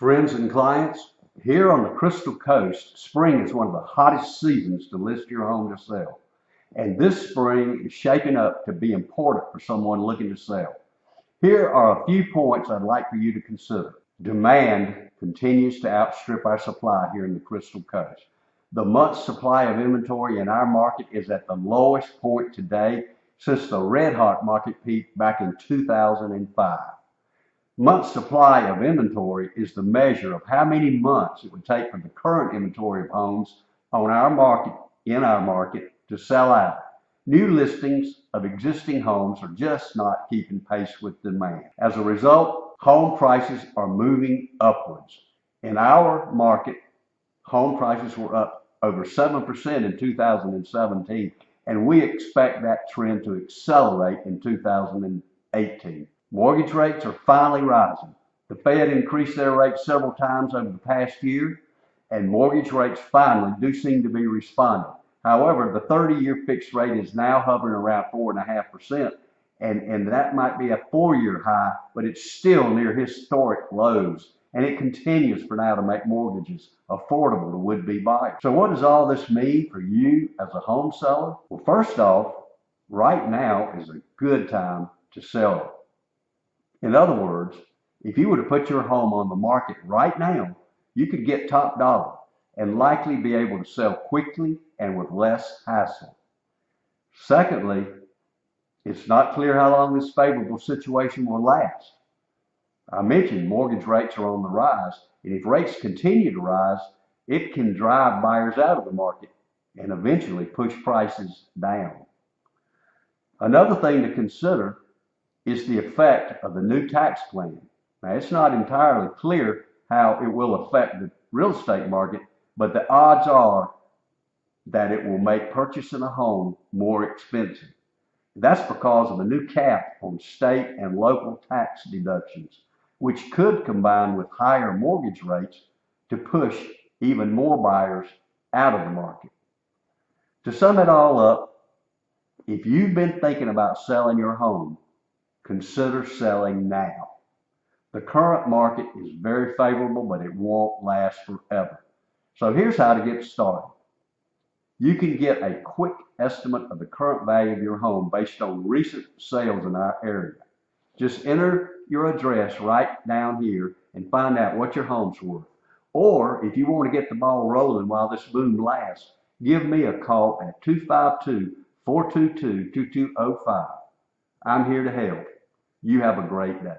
Friends and clients, here on the Crystal Coast, spring is one of the hottest seasons to list your home to sell. And this spring is shaping up to be important for someone looking to sell. Here are a few points I'd like for you to consider. Demand continues to outstrip our supply here in the Crystal Coast. The month's supply of inventory in our market is at the lowest point today since the red-hot market peak back in 2005. Month's supply of inventory is the measure of how many months it would take for the current inventory of homes on our market, in our market, to sell out. New listings of existing homes are just not keeping pace with demand. As a result, home prices are moving upwards. In our market, home prices were up over 7% in 2017, and we expect that trend to accelerate in 2018. Mortgage rates are finally rising. The Fed increased their rates several times over the past year, and mortgage rates finally do seem to be responding. However, the 30-year fixed rate is now hovering around 4.5%, and that might be a 4-year high, but it's still near historic lows, and it continues for now to make mortgages affordable to would-be buyers. So what does all this mean for you as a home seller? Well, first off, right now is a good time to sell it. In other words, if you were to put your home on the market right now, you could get top dollar and likely be able to sell quickly and with less hassle. Secondly, it's not clear how long this favorable situation will last. I mentioned mortgage rates are on the rise, and if rates continue to rise, it can drive buyers out of the market and eventually push prices down. Another thing to consider is the effect of the new tax plan. Now, it's not entirely clear how it will affect the real estate market, but the odds are that it will make purchasing a home more expensive. That's because of a new cap on state and local tax deductions, which could combine with higher mortgage rates to push even more buyers out of the market. To sum it all up, if you've been thinking about selling your home, consider selling now. The current market is very favorable, but it won't last forever. So here's how to get started. You can get a quick estimate of the current value of your home based on recent sales in our area. Just enter your address right down here and find out what your home's worth. Or if you want to get the ball rolling while this boom lasts, give me a call at 252-422-2205. I'm here to help. You have a great day.